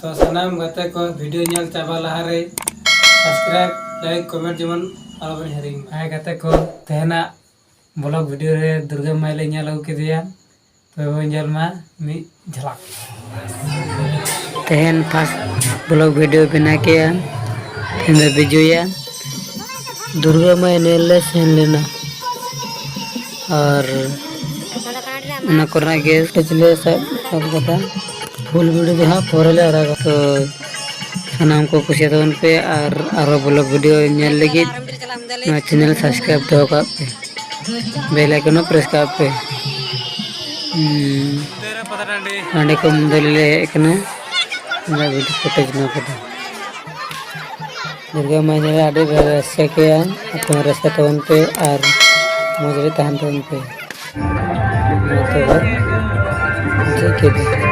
तो सनाम गते को वीडियो नेल चाबा लहारे सब्सक्राइब लाइक कमेंट जेमन आलोबन हेरिंग आय गते को तेना ब्लॉग वीडियो रे दुर्गा माई ले नेल के दिया तो नेल मा मी झलक तहन फर्स्ट ब्लॉग वीडियो बना के तेना बिजुया दुर्गा माई नेल ले सेन लेना और ना करना गैस पिछले सब कथा फुल वीडियो जहाँ पोरले आ रहा तो सनाम को कुछ तो उन पे और ब्लॉग वीडियो नेल लगी ना चैनल सब्सक्राइब तो का पे बेल आइकन प्रेस का पे अंडे को मुंदले एकना ना वीडियो फुटेज ना पता दुर्गा माई ने आडे रस्से के अपना रस्ते तो उन पे और मुझे तहन तो उन पे तो ठीक है।